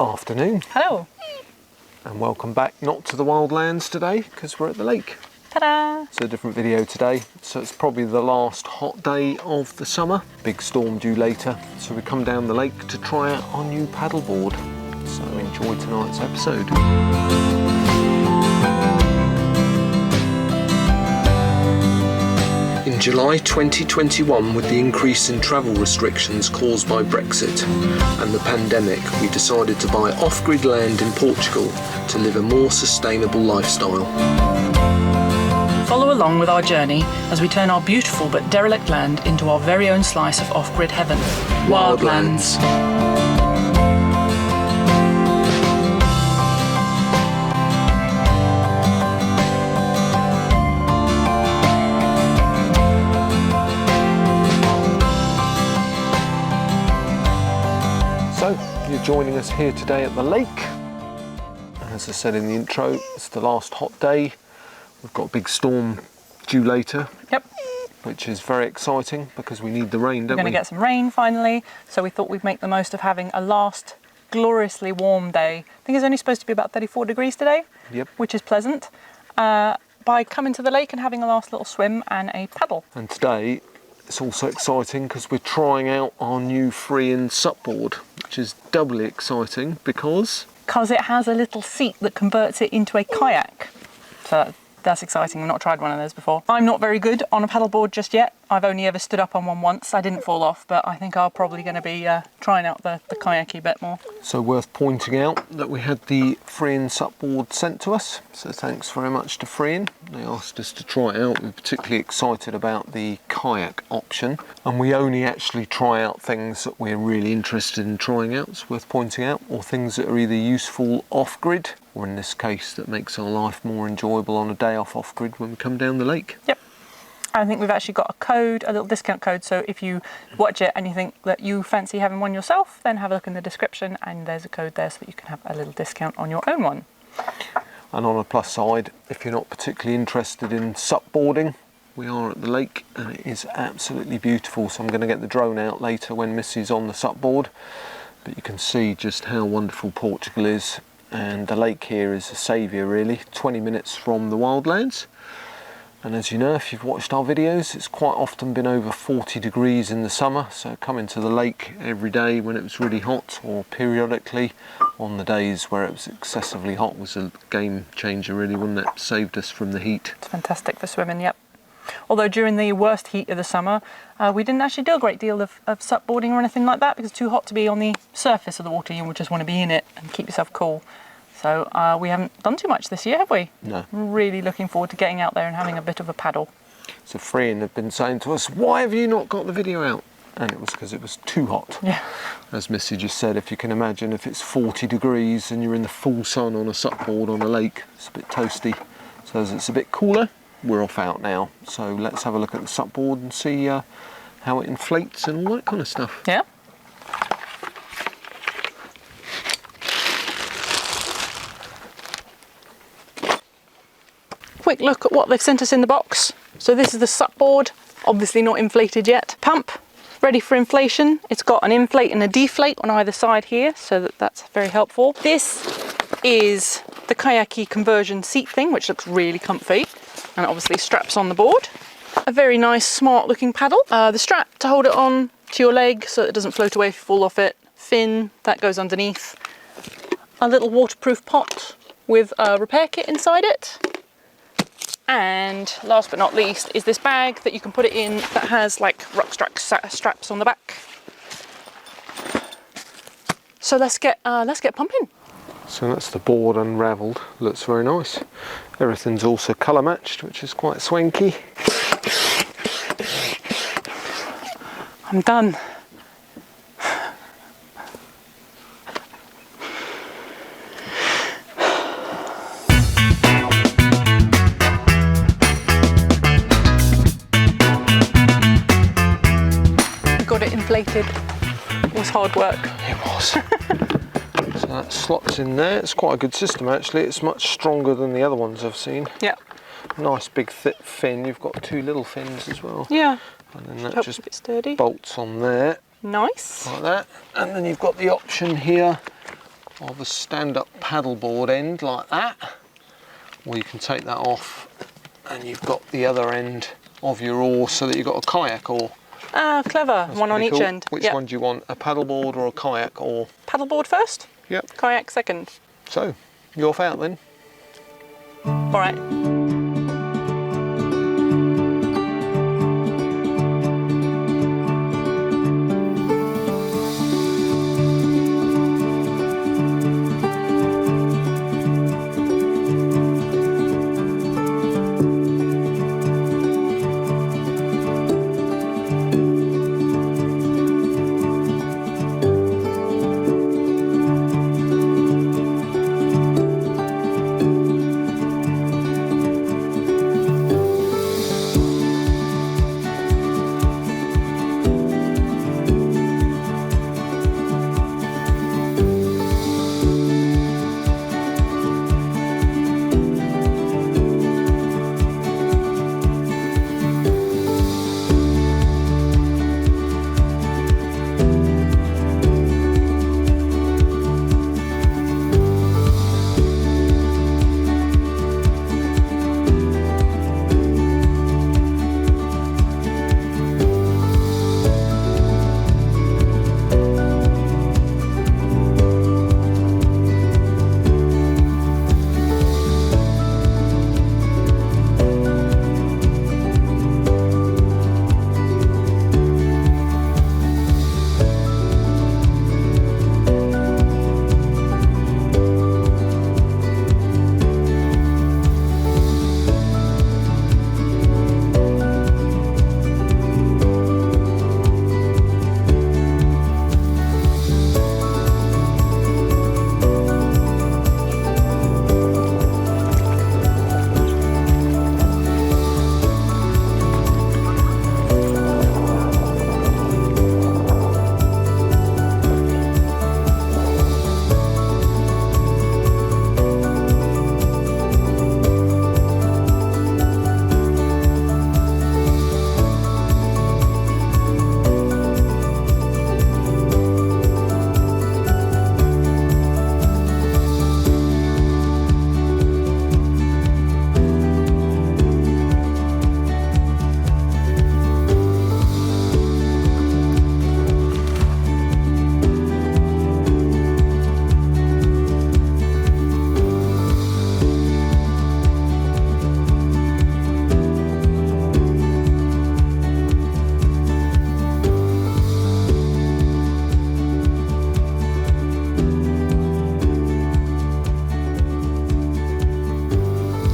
Afternoon. Hello. And welcome back, not to the wildlands today, because we're at the lake. Ta-da! It's a different video today. So it's probably the last hot day of the summer. Big storm due later. So we come down the lake to try out our new paddleboard. So enjoy tonight's episode. In July 2021, with the increase in travel restrictions caused by Brexit and the pandemic, we decided to buy off-grid land in Portugal to live a more sustainable lifestyle. Follow along with our journey as we turn our beautiful but derelict land into our very own slice of off-grid heaven. Wildlands. So, you're joining us here today at the lake. As I said in the intro, it's the last hot day. We've got a big storm due later. Yep. Which is very exciting because we need the rain, don't we? We're going to get some rain finally, so we thought we'd make the most of having a last gloriously warm day. I think it's only supposed to be about 34 degrees today, Yep. which is pleasant, by coming to the lake and having a last little swim and a paddle. And today, it's also exciting because we're trying out our new Freein Sup Board, which is doubly exciting because it has a little seat that converts it into a kayak. So that's exciting. I've not tried one of those before. I'm not very good on a paddleboard just yet. I've only ever stood up on one once. I didn't fall off, but I think I'm probably going to be trying out the kayaky bit more. So worth pointing out that we had the Freein Sup Board sent to us. So thanks very much to Freein. They asked us to try it out. We're particularly excited about the kayak option. And we only actually try out things that we're really interested in trying out, it's worth pointing out, or things that are either useful off-grid, or in this case, that makes our life more enjoyable on a day off-grid when we come down the lake. Yep. I think we've actually got a code, a little discount code, so if you watch it and you think that you fancy having one yourself, then have a look in the description and there's a code there so that you can have a little discount on your own one. And on a plus side, if you're not particularly interested in sup boarding, we are at the lake and it is absolutely beautiful. So I'm going to get the drone out later when Missy's on the sup board, but you can see just how wonderful Portugal is, and the lake here is a saviour really. 20 minutes from the wildlands. And as you know, if you've watched our videos, it's quite often been over 40 degrees in the summer. So coming to the lake every day when it was really hot, or periodically on the days where it was excessively hot, was a game changer really, wasn't it? Saved us from the heat. It's fantastic for swimming, yep. Although during the worst heat of the summer, we didn't actually do a great deal of sup boarding or anything like that because it's too hot to be on the surface of the water. You just want to be in it and keep yourself cool. So we haven't done too much this year, have we? No. Really looking forward to getting out there and having a bit of a paddle. So Freein have been saying to us, why have you not got the video out? And it was because it was too hot. Yeah. As Missy just said, if you can imagine, if it's 40 degrees and you're in the full sun on a sup board on a lake, it's a bit toasty. So as it's a bit cooler, we're off out now. So let's have a look at the sup board and see how it inflates and all that kind of stuff. Yeah. Quick look at what they've sent us in the box. So this is the sup board, obviously not inflated yet. Pump, ready for inflation. It's got an inflate and a deflate on either side here, so that's very helpful. This is the kayaky conversion seat thing, which looks really comfy, and obviously straps on the board. A very nice, smart looking paddle. The strap to hold it on to your leg so it doesn't float away if you fall off it. Fin, that goes underneath. A little waterproof pot with a repair kit inside it. And last but not least is this bag that you can put it in that has like rucksack straps on the back. So let's get pumping. So that's the board unravelled. Looks very nice. Everything's also colour matched, which is quite swanky. I'm done. Inflated. It was hard work. It was. So that slots in there. It's quite a good system actually. It's much stronger than the other ones I've seen. Yeah. Nice big thick fin. You've got two little fins as well. Yeah. And then that Helps just a bit sturdy. bolts on there. Nice. Like that. And then you've got the option here of a stand-up paddleboard end like that, or you can take that off and you've got the other end of your oar so that you've got a kayak oar. Ah, clever. That's one on each cool. end. Which one do you want, a paddleboard or a kayak oar? Paddleboard first? Yep. Kayak second. So, you're off out then. All right.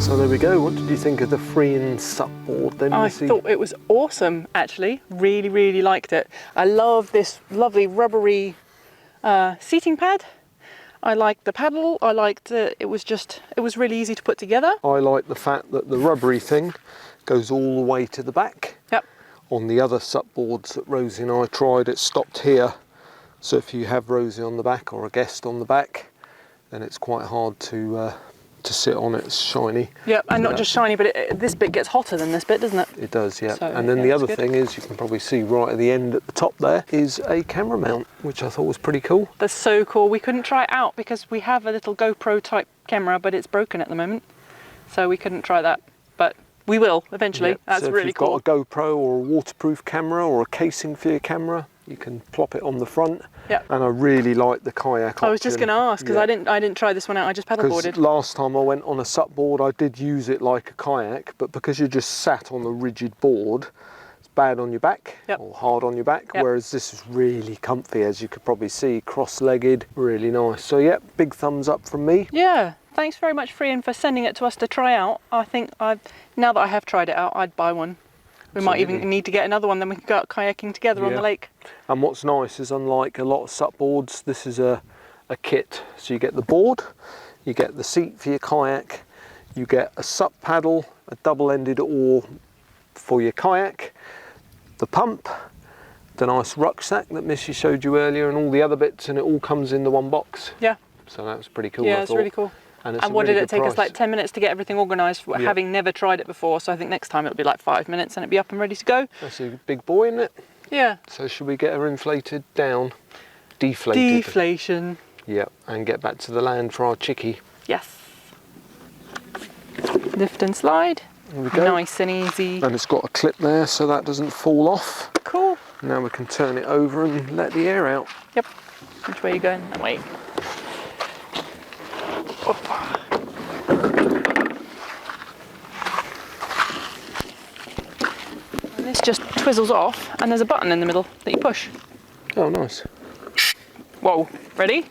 So there we go. What did you think of the Freein Sup Board then, I Missy? thought it was awesome, actually. Really, really liked it. I love this lovely rubbery seating pad. I liked the paddle. I liked it was really easy to put together. I like the fact that the rubbery thing goes all the way to the back. Yep. On the other Sup boards that Rosie and I tried, it stopped here. So if you have Rosie on the back or a guest on the back, then it's quite hard to sit on it. It's shiny. Yep, and not just shiny, but this bit gets hotter than this bit, doesn't it? It does, yeah. So, and then yeah, the other that's thing is, you can probably see right at the end at the top there, is a camera mount, which I thought was pretty cool. That's so cool. We couldn't try it out because we have a little GoPro type camera, but it's broken at the moment. So we couldn't try that, but we will eventually. Yep. That's so really cool. if you've got a GoPro or a waterproof camera or a casing for your camera, you can plop it on the front. Yeah. And I really like the kayak option. I was just going to ask because I didn't try this one out. I just paddleboarded. Because last time I went on a Sup board, I did use it like a kayak, but because you're just sat on a rigid board, it's bad on your back or hard on your back. Whereas this is really comfy, as you could probably see, cross-legged, really nice. So yeah, big thumbs up from me. Yeah. Thanks very much, Freein, for sending it to us to try out. I think now that I have tried it out, I'd buy one. We might even need to get another one, then we can go out kayaking together on the lake. And what's nice is, unlike a lot of Sup boards, this is a kit. So you get the board, you get the seat for your kayak, you get a Sup paddle, a double-ended oar for your kayak, the pump, the nice rucksack that Missy showed you earlier, and all the other bits, and it all comes in the one box. Yeah. So that was pretty cool. Yeah, it's really cool. And what did it take us, like 10 minutes to get everything organised, having never tried it before? So I think next time it'll be like 5 minutes and it'll be up and ready to go. That's a big boy, isn't it? Yeah. So should we get her inflated down? Deflated. Deflation. Yep, and get back to the land for our chickie. Yes. Lift and slide. There we go. Nice and easy. And it's got a clip there so that doesn't fall off. Cool. Now we can turn it over and let the air out. Yep. Which way are you going? That way. And this just twizzles off, and there's a button in the middle that you push. Oh, nice. Whoa, ready?